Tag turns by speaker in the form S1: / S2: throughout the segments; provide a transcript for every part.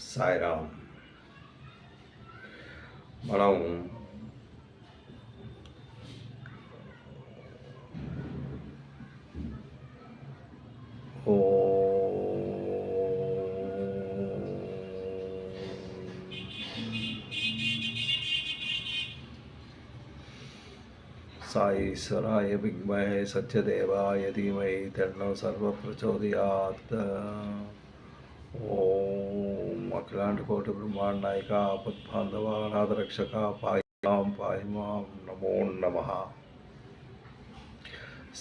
S1: సాయిరామ్. మనం సాయీశ్వరాయ విద్మహే సత్యదేవాయ ధీమహి తన్నో సర్వప్రచోదయాత్. ఓం అఖిలాండ కోటి బ్రహ్మాండ నాయక ఆపద్బాంధవ అనాథరక్షక పాహిమాం పాహిమాం. నమో నమః.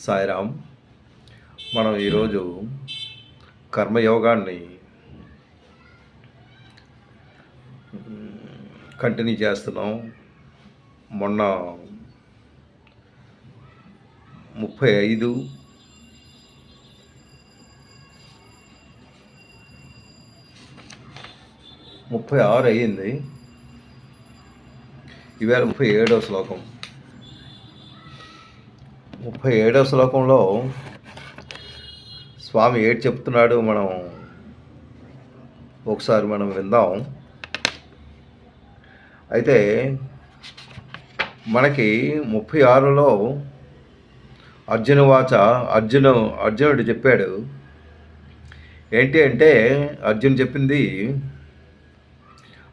S1: సాయిరామ్. మనం ఈరోజు కర్మయోగాన్ని కంటిన్యూ చేస్తున్నాం. మొన్న 35, 36 అయ్యింది. ఈవేళ 37వ శ్లోకం. 37వ శ్లోకంలో స్వామి ఏడు చెప్తున్నాడు మనం ఒకసారి విందాం. అయితే మనకి 36లో అర్జునుడు చెప్పాడు. ఏంటి అంటే అర్జున్ చెప్పింది,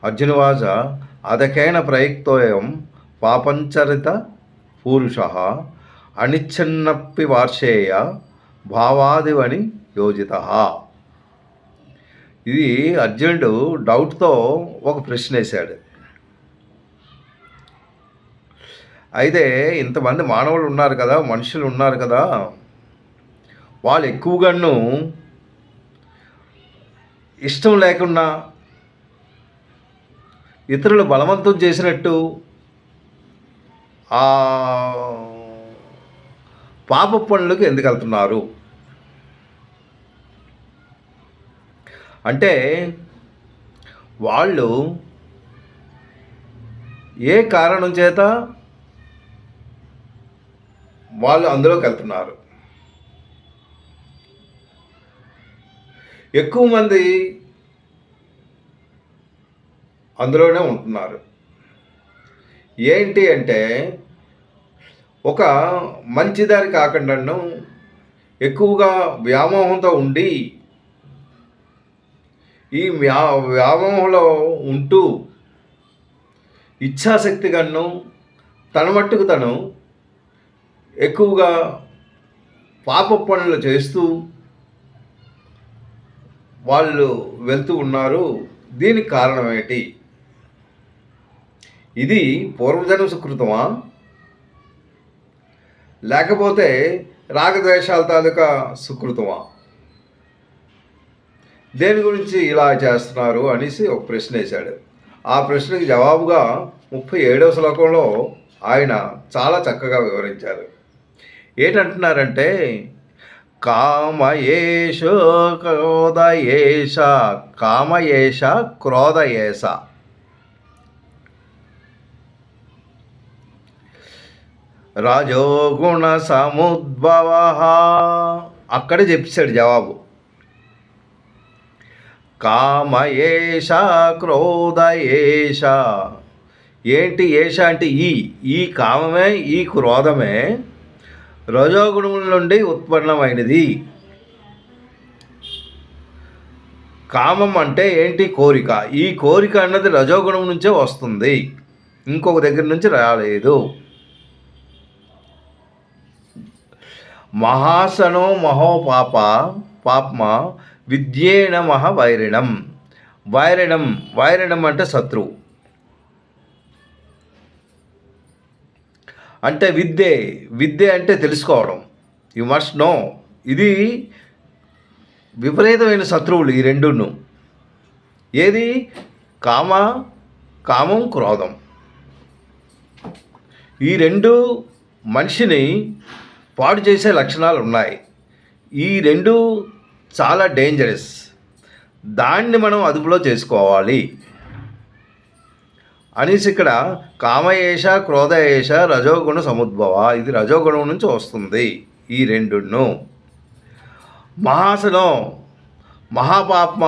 S1: అర్జునవాచ అదకేన ప్రయుక్తోయం పాపంచరిత పూరుష అనిచ్ఛన్నప్పి వార్షేయ భావాదివని యోజిత. ఇది అర్జునుడు డౌట్తో ఒక ప్రశ్న వేశాడు. అయితే ఇంతమంది మానవులు ఉన్నారు కదా, మనుషులు ఉన్నారు కదా, వాళ్ళు ఎక్కువగాను ఇష్టం లేకుండా ఇతరులు బలవంతం చేసినట్టు ఆ పాప పనులకు ఎందుకు వెళ్తున్నారు అంటే, వాళ్ళు ఏ కారణం చేత వాళ్ళు అందులోకి వెళ్తున్నారు. ఎక్కువ మంది అందులోనే ఉంటున్నారు. ఏంటి అంటే, ఒక మంచిదారి కాకుండా ఎక్కువగా వ్యామోహంతో ఉండి, ఈ వ్యామోహంలో ఉంటూ ఇచ్ఛాశక్తిగాను తన మట్టుకు తను ఎక్కువగా పాప పనులు చేస్తూ వాళ్ళు వెళ్తూ ఉన్నారు. దీనికి కారణం ఏంటి? ఇది పూర్వజన్మ సుకృతమా, లేకపోతే రాగద్వేషాల తాలూకా సుకృతమా? దేని గురించి ఇలా చేస్తున్నారు అనేసి ఒక ప్రశ్న వేశాడు. ఆ ప్రశ్నకి జవాబుగా 37వ శ్లోకంలో ఆయన చాలా చక్కగా వివరించారు. ఏంటంటున్నారంటే, కామయేష క్రోధయేష కామయేష క్రోధయేష. రజోగుణ సముద్భవ. అక్కడే చెప్పాడు జవాబు. కామయేష క్రోధయేష. ఏంటి ఏష అంటే ఈ కామమే, ఈ క్రోధమే రజోగుణముల నుండి ఉత్పన్నమైనది. కామం అంటే ఏంటి? కోరిక. ఈ కోరిక అన్నది రజోగుణం నుంచే వస్తుంది, ఇంకొక దగ్గర నుంచి రాలేదు. మహాసనో పాపమ విద్యేన వైరిణం. వైరిణం అంటే శత్రువు. అంటే విద్య అంటే తెలుసుకోవడం. You must know. ఇది విపరీతమైన శత్రువులు ఈ రెండును. ఏది? కామం క్రోధం. ఈ రెండు మనిషిని పాడు చేసే లక్షణాలు ఉన్నాయి. ఈ రెండు చాలా డేంజరస్. దాన్ని మనం అదుపులో చేసుకోవాలి అనేసి ఇక్కడ కామయేష క్రోధయేష రజోగుణ సముద్భవ. ఇది రజోగుణం నుంచి వస్తుంది ఈ రెండును. మహాసనం మహాపాప్మ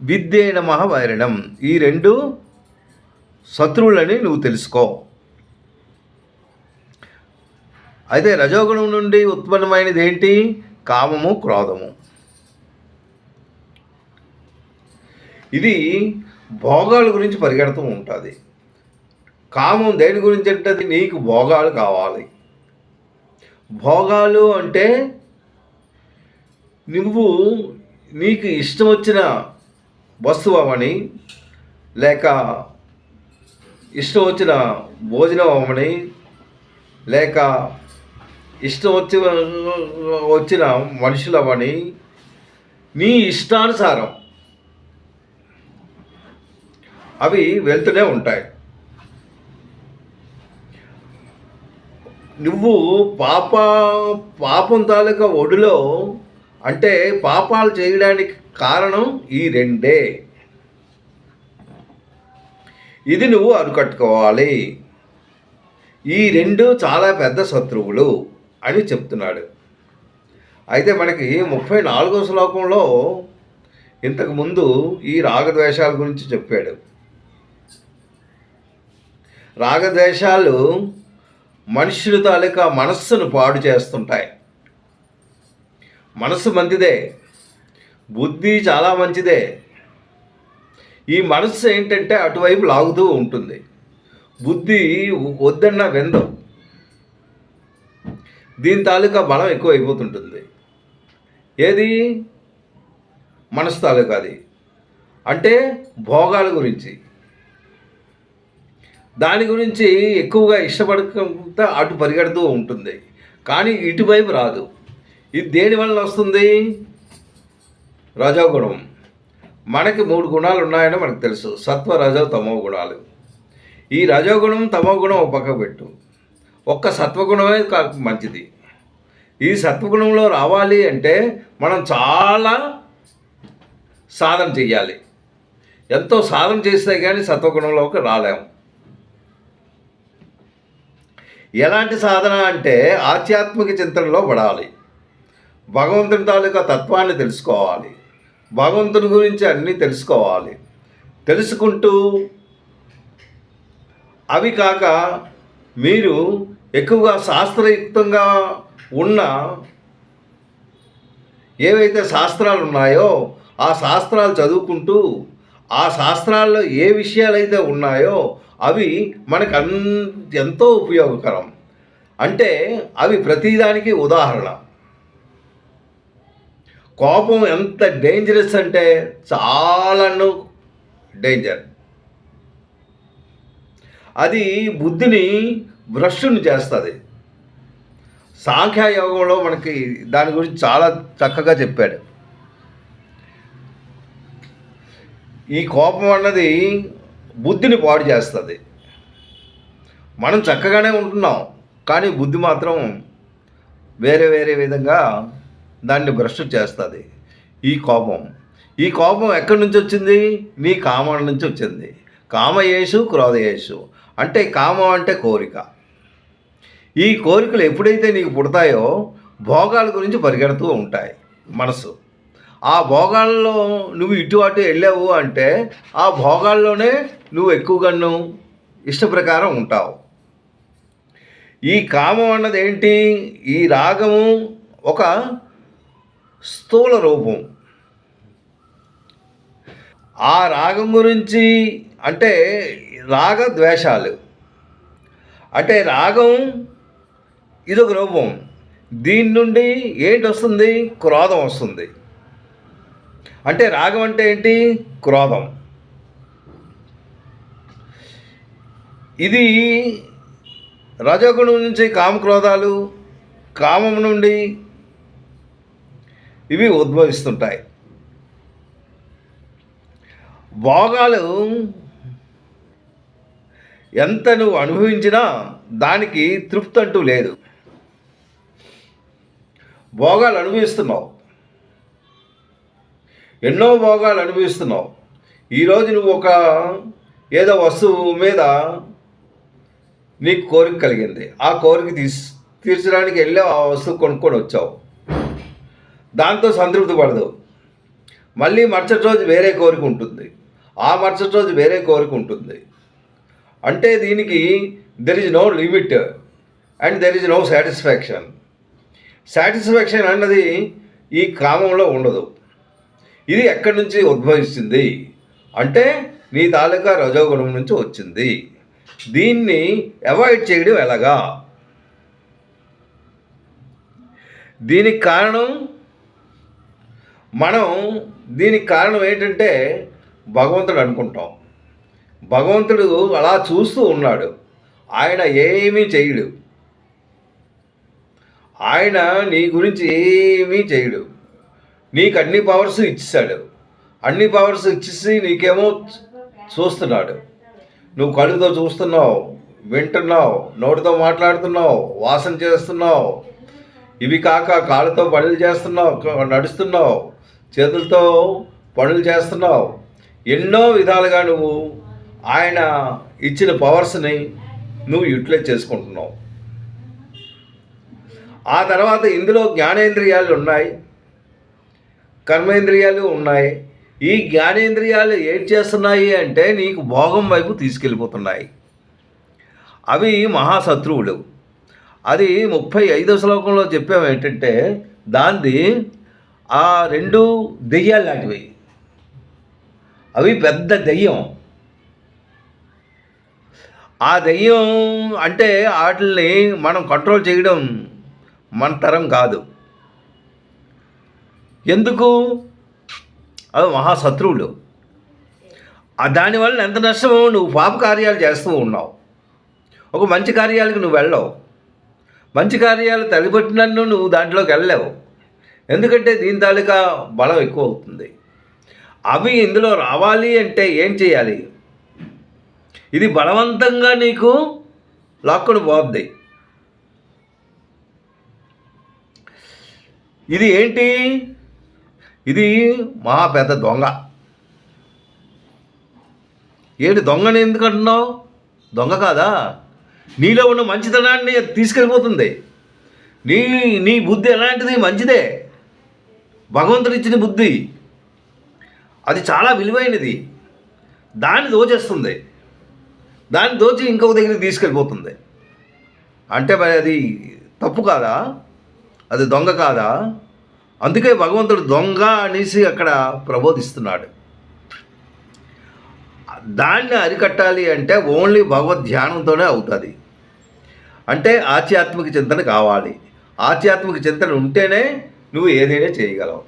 S1: విద్యే నమః వైరిణం. ఈ రెండు శత్రువులని నువ్వు తెలుసుకో. అయితే రజోగుణం నుండి ఉత్పన్నమైనది ఏంటి? కామము, క్రోధము. ఇది భోగాల గురించి పరిగెడుతూ ఉంటుంది. కామం దేని గురించి అంటే నీకు భోగాలు కావాలి. భోగాలు అంటే నువ్వు నీకు ఇష్టం వచ్చిన వస్తువు అవని, లేక ఇష్టం వచ్చిన భోజనం అవని, లేక ఇష్టం వచ్చిన మనుషులు అవని, నీ ఇష్టానుసారం అవి వెళ్తూనే ఉంటాయి. నువ్వు పాపం తాలూకా ఒడిలో అంటే పాపాలు చేయడానికి కారణం ఈ రెండే. ఇది నువ్వు అరికట్టుకోవాలి. ఈ రెండు చాలా పెద్ద శత్రువులు అని చెప్తున్నాడు. అయితే మనకి 34వ శ్లోకంలో ఇంతకుముందు ఈ రాగద్వేషాల గురించి చెప్పాడు. రాగద్వేషాలు మనుషుల తాలూకా మనస్సును పాడు చేస్తుంటాయి. మనస్సు మంచిదే, బుద్ధి చాలా మంచిదే. ఈ మనస్సు ఏంటంటే అటువైపు లాగుతూ ఉంటుంది. బుద్ధి వద్దన్న విందం. దీని తాలూకా బలం ఎక్కువ అయిపోతుంటుంది. ఏది? మనసు తాలూకా అది. అంటే భోగాల గురించి, దాని గురించి ఎక్కువగా ఇష్టపడకుండా అటు పరిగెడుతూ ఉంటుంది. కానీ ఇటువైపు రాదు. ఇది దేని వలన వస్తుంది? రజోగుణం. మనకి 3 గుణాలు ఉన్నాయని మనకు తెలుసు. సత్వ, రజో, తమో గుణాలు. ఈ రజోగుణం, తమో గుణం ఒక పక్క పెట్టు. ఒక్క సత్వగుణమే మంచిది. ఈ సత్వగుణంలో రావాలి అంటే మనం చాలా సాధన చెయ్యాలి. ఎంతో సాధన చేస్తే కానీ సత్వగుణంలోకి రాలేము. ఎలాంటి సాధన అంటే ఆధ్యాత్మిక చింతనలో పడాలి. భగవంతుని తాలూకా తత్వాన్ని తెలుసుకోవాలి. భగవంతుని గురించి అన్నీ తెలుసుకోవాలి. తెలుసుకుంటూ అవి కాక మీరు ఎక్కువగా శాస్త్రయుక్తంగా ఉన్న ఏవైతే శాస్త్రాలు ఉన్నాయో ఆ శాస్త్రాలు చదువుకుంటూ ఆ శాస్త్రాల్లో ఏ విషయాలైతే ఉన్నాయో అవి మనకు ఎంతో ఉపయోగకరం. అంటే అవి ప్రతిదానికి ఉదాహరణ. కోపం ఎంత డేంజరస్ అంటే చాలా డేంజర్. అది బుద్ధిని భ్రష్టుని చేస్తుంది. సాంఖ్యయోగంలో మనకి దాని గురించి చాలా చక్కగా చెప్పాడు. ఈ కోపం అన్నది బుద్ధిని పాడు చేస్తుంది. మనం చక్కగానే ఉంటున్నాం, కానీ బుద్ధి మాత్రం వేరే వేరే విధంగా దాన్ని భ్రష్టు చేస్తుంది. ఈ కోపం ఎక్కడి నుంచి వచ్చింది? నీ కామం నుంచి వచ్చింది. కామయేషు క్రోధయేషు. అంటే కామం అంటే కోరిక. ఈ కోరికలు ఎప్పుడైతే నీకు పుడతాయో భోగాల గురించి పరిగెడుతూ ఉంటాయి మనసు. ఆ భోగాల్లో నువ్వు ఇటు అటు వెళ్ళావు అంటే ఆ భోగాల్లోనే నువ్వు ఎక్కువగా ఇష్ట ప్రకారం ఉంటావు. ఈ కామం అన్నది ఏంటి? ఈ రాగము ఒక స్థూల రూపం. ఆ రాగం గురించి అంటే రాగ ద్వేషాలు. అంటే రాగం ఇదొక రూపం. దీని నుండి ఏంటి వస్తుంది? క్రోధం వస్తుంది. అంటే రాగం అంటే ఏంటి? క్రోధం. ఇది రజోగుణం నుంచి కామక్రోధాలు, కామం నుండి ఇవి ఉద్భవిస్తుంటాయి. భోగాలు ఎంత నువ్వు అనుభవించినా దానికి తృప్తి అంటూ లేదు. భోగాలు అనుభవిస్తున్నావు, ఎన్నో భోగాలు అనుభవిస్తున్నావు. ఈరోజు నువ్వు ఒక ఏదో వస్తువు మీద నీకు కోరిక కలిగింది. ఆ కోరిక తీర్చడానికి వెళ్ళి ఆ వస్తువు కొనుక్కొని వచ్చావు. దాంతో సంతృప్తి పడదు. మళ్ళీ మరుసటి రోజు వేరే కోరిక ఉంటుంది, ఆ మరుసటి రోజు వేరే కోరిక ఉంటుంది. అంటే దీనికి there is no limit and there is no satisfaction. Satisfaction అన్నది ఈ కామంలో ఉండదు. ఇది ఎక్కడి నుంచి ఉద్భవిస్తుంది అంటే నీ తాలూకా రజోగుణం నుంచి వచ్చింది. దీన్ని అవాయిడ్ చేయడం ఎలాగా? దీనికి కారణం ఏంటంటే భగవంతుడు అనుకుంటాం. భగవంతుడు అలా చూస్తూ ఉన్నాడు, ఆయన ఏమీ చేయడు. ఆయన నీ గురించి ఏమీ చేయడు. నీకు అన్ని పవర్స్ ఇచ్చేసాడు. అన్ని పవర్స్ ఇచ్చేసి నీకేమో చూస్తున్నాడు. నువ్వు కళ్ళుతో చూస్తున్నావు, వింటున్నావు, నోటితో మాట్లాడుతున్నావు, వాసన చేస్తున్నావు. ఇవి కాక కాళ్ళతో పనులు చేస్తున్నావు, నడుస్తున్నావు, చేతులతో పనులు చేస్తున్నావు. ఎన్నో విధాలుగా నువ్వు ఆయన ఇచ్చిన పవర్స్ని నువ్వు యూటిలైజ్ చేసుకుంటున్నావు. ఆ తర్వాత ఇందులో జ్ఞానేంద్రియాలు ఉన్నాయి, కర్మేంద్రియాలు ఉన్నాయి. ఈ జ్ఞానేంద్రియాలు ఏం చేస్తున్నాయి అంటే నీకు భోగం వైపు తీసుకెళ్ళిపోతున్నాయి. అవి మహాశత్రువులు. అది 35వ శ్లోకంలో చెప్పాము ఏంటంటే దాన్ని ఆ 2 దెయ్యాలు లాంటివి. అవి పెద్ద దెయ్యం. ఆ దెయ్యం అంటే వాటిని మనం కంట్రోల్ చేయడం మన తరం కాదు. ఎందుకు? అవి మహాశత్రువులు. దానివల్ల ఎంత నష్టమో, నువ్వు పాప కార్యాలు చేస్తూ ఉన్నావు, ఒక మంచి కార్యాలకు నువ్వు వెళ్ళవు. మంచి కార్యాలు తలిపట్టినన్ను నువ్వు దాంట్లోకి వెళ్ళలేవు. ఎందుకంటే దీని తాలూకా బలం ఎక్కువ అవుతుంది. అవి ఇందులో రావాలి అంటే ఏం చేయాలి? ఇది బలవంతంగా నీకు లాక్కుని పోద్ది. ఇది ఏంటి? ఇది మహా పెద్ద దొంగ. ఏంటి దొంగని ఎందుకు అంటున్నావు? దొంగ కాదా, నీలో ఉన్న మంచితనాన్ని తీసుకెళ్ళిపోతుంది. నీ బుద్ధి ఎలాంటిది? మంచిదే. భగవంతుడు ఇచ్చిన బుద్ధి అది చాలా విలువైనది. దాన్ని దోచేస్తుంది. దాన్ని దోచి ఇంకొక దగ్గరికి తీసుకెళ్ళిపోతుంది. అంటే మరి అది తప్పు కాదా? అది దొంగ కాదా? అందుకే భగవంతుడు దొంగ అనేసి అక్కడ ప్రబోధిస్తున్నాడు. దాన్ని అరికట్టాలి అంటే ఓన్లీ భగవద్ ధ్యానంతోనే అవుతుంది. అంటే ఆధ్యాత్మిక చింతన కావాలి. ఆధ్యాత్మిక చింతన ఉంటేనే నువ్వు ఏదైనా చేయగలవు.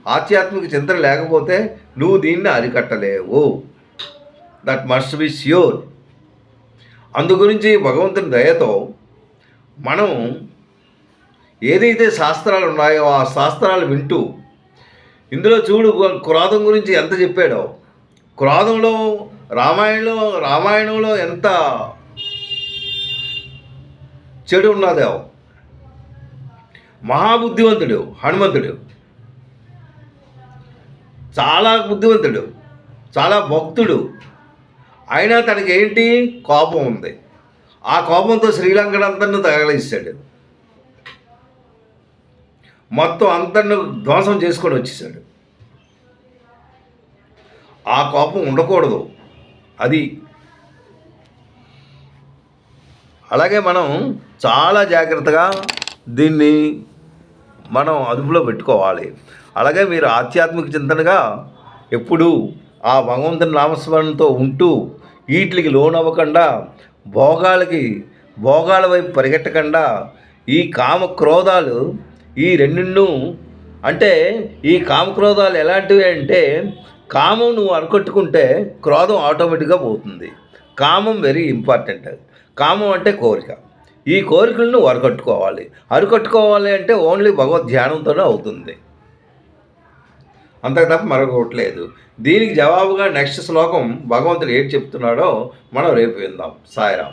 S1: ఆధ్యాత్మిక చింతన లేకపోతే నువ్వు దీన్ని అరికట్టలేవు. That must be sure. అందుగురించి భగవంతుని దయతో మనం ఏదైతే శాస్త్రాలు ఉన్నాయో ఆ శాస్త్రాలు వింటూ, ఇందులో చూడు క్రోధం గురించి ఎంత చెప్పాడో. క్రోధంలో రామాయణంలో ఎంత చెడు ఉన్నదో. మహాబుద్ధివంతుడు హనుమంతుడు, చాలా బుద్ధివంతుడు, చాలా భక్తుడు. అయినా తనకి ఏంటి? కోపం ఉంది. ఆ కోపంతో శ్రీలంకనంతా తగలేసాడు. మొత్తం అంతను ధ్వంసం చేసుకొని వచ్చేసాడు. ఆ కోపం ఉండకూడదు. అది అలాగే మనం చాలా జాగ్రత్తగా దీన్ని మనం అదుపులో పెట్టుకోవాలి. అలాగే మీరు ఆధ్యాత్మిక చింతనగా ఎప్పుడూ ఆ భగవంతుని నామస్మరణతో ఉంటూ వీటికి లోనవ్వకుండా, భోగాల వైపు పరిగెట్టకుండా, ఈ కామక్రోధాలు ఈ రెండును, అంటే ఈ కామక్రోధాలు ఎలాంటివి అంటే, కామం నువ్వు అరకట్టుకుంటే క్రోధం ఆటోమేటిక్గా పోతుంది. కామం వెరీ ఇంపార్టెంట్. కామం అంటే కోరిక. ఈ కోరికలను అరకట్టుకోవాలి అంటే ఓన్లీ భగవద్ ధ్యానంతోనే అవుతుంది. అంతకు తప్ప మరొకట్లేదు. దీనికి జవాబుగా నెక్స్ట్ శ్లోకం భగవంతుడు ఏంటి చెప్తున్నాడో మనం రేపు విందాం. సాయిరాం.